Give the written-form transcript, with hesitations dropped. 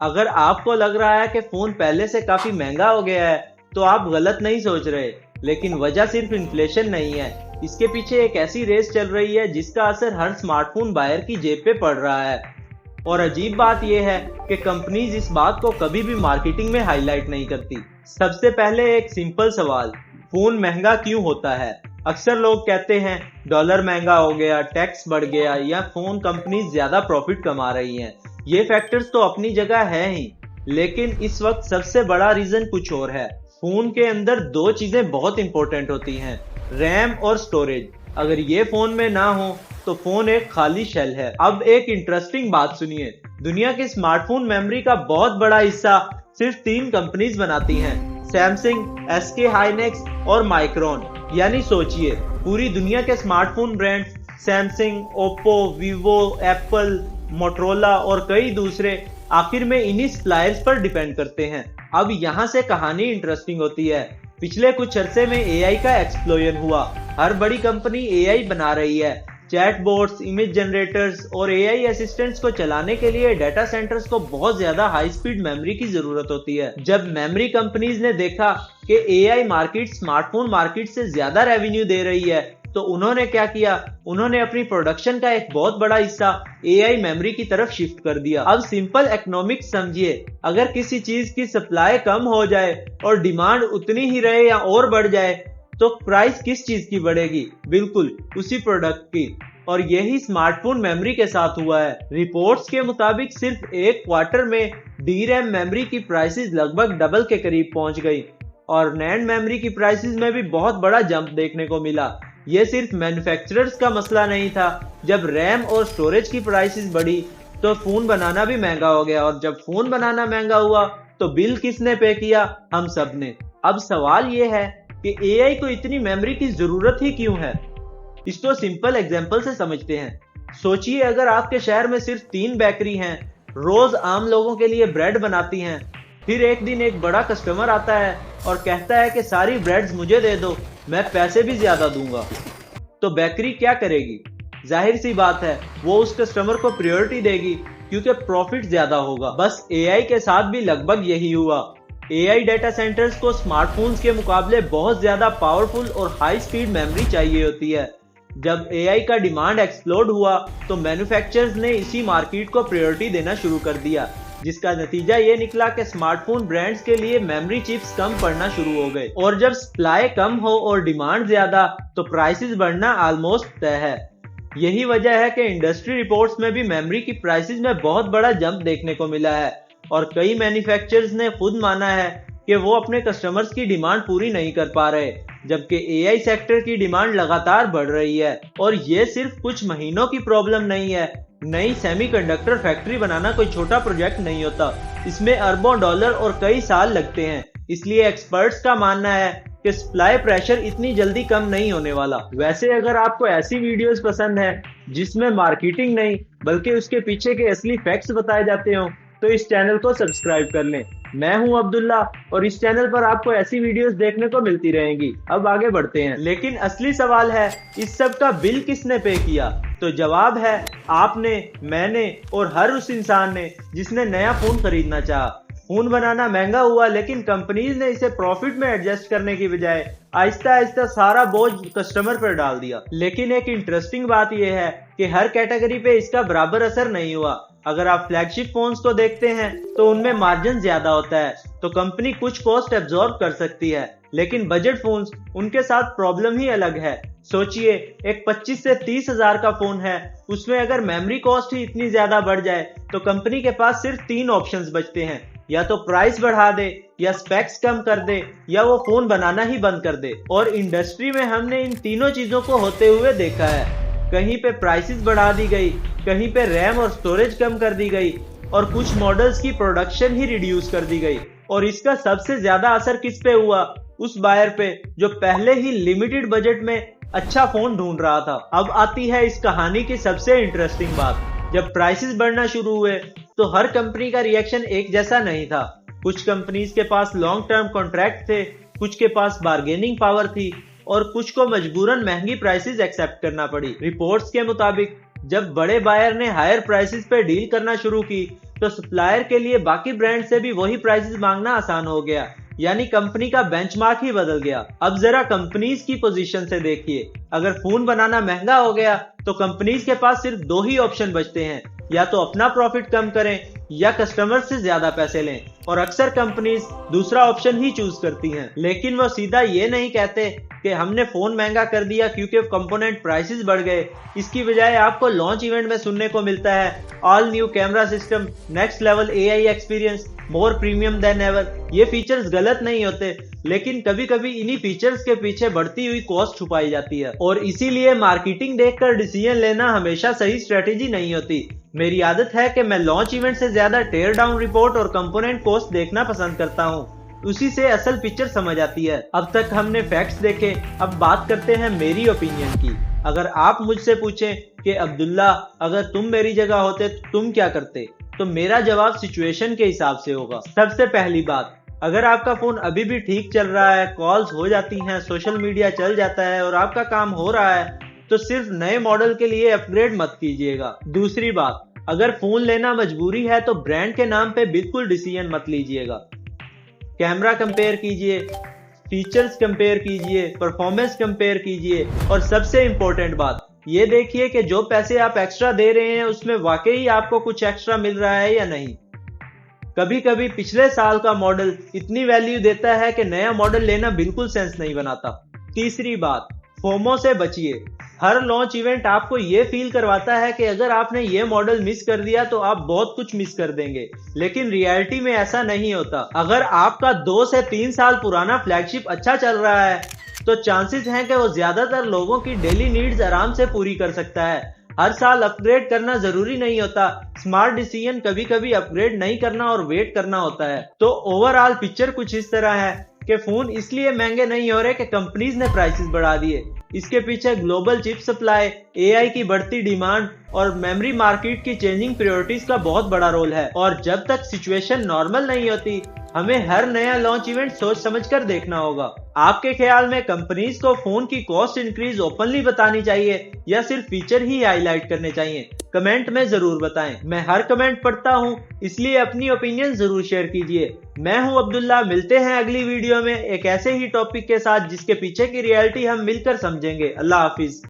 अगर आपको लग रहा है कि फोन पहले से काफी महंगा हो गया है, तो आप गलत नहीं सोच रहे। लेकिन वजह सिर्फ इन्फ्लेशन नहीं है, इसके पीछे एक ऐसी रेस चल रही है जिसका असर हर स्मार्टफोन बायर की जेब पे पड़ रहा है। और अजीब बात यह है कि कंपनीज इस बात को कभी भी मार्केटिंग में हाईलाइट नहीं करती। सबसे पहले एक सिंपल सवाल, फोन महंगा क्यों होता है? अक्सर लोग कहते हैं डॉलर महंगा हो गया, टैक्स बढ़ गया, या फोन कंपनीज ज्यादा प्रॉफिट कमा रही हैं। ये फैक्टर्स तो अपनी जगह है ही, लेकिन इस वक्त सबसे बड़ा रीजन कुछ और है। फोन के अंदर दो चीजें बहुत इंपॉर्टेंट होती हैं, रैम और स्टोरेज। अगर ये फोन में ना हो तो फोन एक खाली शेल है। अब एक इंटरेस्टिंग बात सुनिए, दुनिया की स्मार्टफोन मेमोरी का बहुत बड़ा हिस्सा सिर्फ तीन कंपनीज बनाती हैं, सैमसंग, एसके हाइनेक्स और माइक्रोन। यानी सोचिए, पूरी दुनिया के smartphone brands Samsung, Oppo, Vivo, Apple, Motorola और कई दूसरे आखिर में इन्हीं सप्लायर्स पर डिपेंड करते हैं। अब यहाँ से कहानी इंटरेस्टिंग होती है। पिछले कुछ अरसे में एआई का एक्सप्लोजन हुआ। हर बड़ी कंपनी एआई बना रही है। चैटबॉट्स, इमेज जनरेटर्स और एआई असिस्टेंट्स को चलाने के लिए डाटा सेंटर्स को बहुत ज्यादा हाई स्पीड मेमोरी की जरूरत होती है। जब मेमोरी कंपनीज ने देखा कि एआई मार्केट स्मार्टफोन मार्केट से ज्यादा रेवेन्यू दे रही है, तो उन्होंने क्या किया, उन्होंने अपनी प्रोडक्शन का एक बहुत बड़ा हिस्सा एआई मेमोरी की तरफ शिफ्ट कर दिया। अब सिंपल इकोनॉमिक्स समझिए, अगर किसी चीज की सप्लाई कम हो जाए और डिमांड उतनी ही रहे या और बढ़ जाए, तो प्राइस किस चीज की बढ़ेगी? बिल्कुल उसी प्रोडक्ट की। और यही स्मार्टफोन मेमोरी के साथ हुआ है। रिपोर्ट्स के मुताबिक सिर्फ एक क्वार्टर में डी रैम मेमोरी की प्राइसेस लगभग डबल के करीब पहुंच गई और नैंड मेमोरी की प्राइसेस में भी बहुत बड़ा जंप देखने को मिला। ये सिर्फ मैन्युफैक्चरर्स का मसला नहीं था। जब रैम और स्टोरेज की प्राइसेस बढ़ी तो फोन बनाना भी महंगा हो गया, और जब फोन बनाना महंगा हुआ तो बिल किसने पे किया? हम सब ने। अब सवाल ये है कि एआई को इतनी मेमोरी की जरूरत ही क्यों है? इसको सिंपल एग्जांपल से समझते हैं। सोचिए, अगर आपके शहर में सिर्फ 3 बेकरी हैं, रोज आम लोगों के लिए ब्रेड बनाती हैं। फिर एक दिन एक बड़ा कस्टमर आता है और कहता है कि सारी ब्रेड्स मुझे दे दो, मैं पैसे भी ज्यादा दूंगा। तो बेकरी क्या करेगी? जाहिर सी बात है, वो उस कस्टमर को प्रायोरिटी देगी क्योंकि प्रॉफिट ज्यादा होगा। बस एआई के साथ भी लगभग यही हुआ। एआई डेटा सेंटर्स को स्मार्टफोन्स के मुकाबले बहुत ज्यादा पावरफुल और हाई स्पीड मेमोरी चाहिए होती है। जब एआई का डिमांड एक्सप्लोड हुआ तो मैन्युफैक्चरर्स ने इसी मार्केट को प्रायोरिटी देना शुरू कर दिया, जिसका नतीजा ये निकला कि स्मार्टफोन ब्रांड्स के लिए मेमोरी चिप्स कम पड़ना शुरू हो गए। और जब सप्लाई कम हो और डिमांड ज्यादा, तो प्राइसेस बढ़ना ऑलमोस्ट तय है। यही वजह है कि इंडस्ट्री रिपोर्ट्स में भी मेमोरी की प्राइसेस में बहुत बड़ा जंप देखने को मिला है, और कई मैन्युफैक्चरर्स ने खुद माना है कि वो अपने कस्टमर्स की डिमांड पूरी नहीं कर पा रहे, जबकि एआई सेक्टर की डिमांड लगातार बढ़ रही है। और ये सिर्फ कुछ महीनों की प्रॉब्लम नहीं है। नई सेमीकंडक्टर फैक्ट्री बनाना कोई छोटा प्रोजेक्ट नहीं होता, इसमें अरबों डॉलर और कई साल लगते हैं। इसलिए एक्सपर्ट्स का मानना है कि सप्लाई प्रेशर इतनी जल्दी कम नहीं होने वाला। वैसे अगर आपको ऐसी वीडियोस पसंद है जिसमें मार्केटिंग नहीं बल्कि उसके पीछे के असली फैक्ट्स बताए जाते हो, तो इस चैनल को सब्सक्राइब कर लें। मैं हूं अब्दुल्ला और इस चैनल पर आपको ऐसी वीडियोस देखने को मिलती रहेंगी। अब आगे बढ़ते हैं। लेकिन असली सवाल है, इस सब का बिल किसने पे किया? तो जवाब है आपने, मैंने और हर उस इंसान ने जिसने नया फोन खरीदना चाहा। फोन बनाना महंगा हुआ, लेकिन कंपनीज ने इसे प्रॉफिट में एडजस्ट करने की बजाय आहिस्ता आहिस्ता सारा बोझ कस्टमर पर डाल दिया। लेकिन एक इंटरेस्टिंग बात यह है कि हर कैटेगरी पे इसका बराबर असर नहीं हुआ। अगर आप फ्लैगशिप फोन्स को देखते हैं तो उनमें मार्जिन ज्यादा होता है, तो कंपनी कुछ कॉस्ट एब्जॉर्ब कर सकती है। लेकिन बजट फोन्स, उनके साथ प्रॉब्लम ही अलग है। सोचिए, एक 25 से 30 हजार का फोन है, उसमें अगर मेमोरी कॉस्ट ही इतनी ज्यादा बढ़ जाए तो कंपनी के पास सिर्फ 3 ऑप्शंस बचते हैं, या तो प्राइस बढ़ा दे, या स्पेक्स कम कर दे, या वो फोन बनाना ही बंद कर दे। और इंडस्ट्री में हमने इन तीनों चीजों को होते हुए देखा है। कहीं पे प्राइसेस बढ़ा दी गई, कहीं पे रैम और स्टोरेज कम कर दी गई, और कुछ मॉडल्स की प्रोडक्शन ही रिड्यूस कर दी गई। और इसका सबसे ज्यादा असर किस पे हुआ? उस बायर पे जो पहले ही लिमिटेड बजट में अच्छा फोन ढूंढ रहा था। अब आती है इस कहानी की सबसे इंटरेस्टिंग बात। जब प्राइसेस बढ़ना शुरू हुए तो हर कंपनी का रिएक्शन एक जैसा नहीं था। कुछ कंपनीज के पास लॉन्ग टर्म कॉन्ट्रैक्ट थे, कुछ के पास बार्गेनिंग पावर थी, और कुछ को मजबूरन महंगी प्राइसेस एक्सेप्ट करना पड़ी। रिपोर्ट्स के मुताबिक जब बड़े बायर ने हायर प्राइसेस पे डील करना शुरू की तो सप्लायर के लिए बाकी ब्रांड से भी वही प्राइसेस मांगना आसान हो गया, यानी कंपनी का बेंचमार्क ही बदल गया। अब जरा कंपनीज की पोजीशन से देखिए, अगर फोन बनाना महंगा हो गया तो कंपनीज के पास सिर्फ दो ही ऑप्शन बचते हैं, या तो अपना प्रॉफिट कम करें या कस्टमर से ज्यादा पैसे लें, और अक्सर कंपनीज दूसरा ऑप्शन ही चूज करती हैं। लेकिन वो सीधा ये नहीं कहते कि हमने फोन महंगा कर दिया क्योंकि कंपोनेंट प्राइसेस बढ़ गए। इसकी बजाय आपको लॉन्च इवेंट में सुनने को मिलता है all new camera system, next level AI experience, मोर प्रीमियम देन एवर। ये फीचर्स गलत नहीं होते, लेकिन कभी कभी इन्हीं फीचर्स के पीछे बढ़ती हुई कॉस्ट छुपाई जाती है, और इसीलिए मार्केटिंग देखकर डिसीजन लेना हमेशा सही स्ट्रेटेजी नहीं होती। मेरी आदत है कि मैं लॉन्च इवेंट से ज्यादा टेयर डाउन रिपोर्ट और कंपोनेंट कॉस्ट देखना पसंद करता हूँ, उसी से असल पिक्चर समझ आती है। अब तक हमने फैक्ट्स देखे, अब बात करते हैं मेरी ओपिनियन की। अगर आप मुझसे पूछें कि अब्दुल्ला अगर तुम मेरी जगह होते तो तुम क्या करते, तो मेरा जवाब सिचुएशन के हिसाब से होगा। सबसे पहली बात, अगर आपका फोन अभी भी ठीक चल रहा है, कॉल्स हो जाती हैं, सोशल मीडिया चल जाता है और आपका काम हो रहा है, तो सिर्फ नए मॉडल के लिए अपग्रेड मत कीजिएगा। दूसरी बात, अगर फोन लेना मजबूरी है तो ब्रांड के नाम पे बिल्कुल डिसीजन मत लीजिएगा। कैमरा कंपेयर कीजिए, फीचर्स कंपेयर कीजिए, परफॉर्मेंस कंपेयर कीजिए, और सबसे इंपॉर्टेंट बात ये देखिए कि जो पैसे आप एक्स्ट्रा दे रहे हैं उसमें वाकई आपको कुछ एक्स्ट्रा मिल रहा है या नहीं। कभी कभी पिछले साल का मॉडल इतनी वैल्यू देता है कि नया मॉडल लेना बिल्कुल सेंस नहीं बनाता। तीसरी बात, फोमो से बचिए। हर लॉन्च इवेंट आपको ये फील करवाता है कि अगर आपने ये मॉडल मिस कर दिया तो आप बहुत कुछ मिस कर देंगे, लेकिन रियलिटी में ऐसा नहीं होता। अगर आपका 2 से 3 साल पुराना फ्लैगशिप अच्छा चल रहा है तो चांसेस हैं कि वो ज्यादातर लोगों की डेली नीड्स आराम से पूरी कर सकता है। हर साल अपग्रेड करना जरूरी नहीं होता। स्मार्ट डिसीजन कभी कभी अपग्रेड नहीं करना और वेट करना होता है। तो ओवरऑल पिक्चर कुछ इस तरह है कि फोन इसलिए महंगे नहीं हो रहे कि कंपनीज ने प्राइसेस बढ़ा दिए। इसके पीछे ग्लोबल चिप सप्लाई, एआई की बढ़ती डिमांड और मेमोरी मार्केट की चेंजिंग प्रायोरिटीज का बहुत बड़ा रोल है। और जब तक सिचुएशन नॉर्मल नहीं होती, हमें हर नया लॉन्च इवेंट सोच समझकर देखना होगा। आपके ख्याल में कंपनीज को फोन की कॉस्ट इंक्रीज ओपनली बतानी चाहिए या सिर्फ फीचर ही हाईलाइट करने चाहिए? कमेंट में जरूर बताएं। मैं हर कमेंट पढ़ता हूं, इसलिए अपनी ओपिनियन जरूर शेयर कीजिए। मैं हूं अब्दुल्ला, मिलते हैं अगली वीडियो में एक ऐसे ही टॉपिक के साथ जिसके पीछे की रियलिटी हम मिलकर समझेंगे। अल्लाह हाफिज।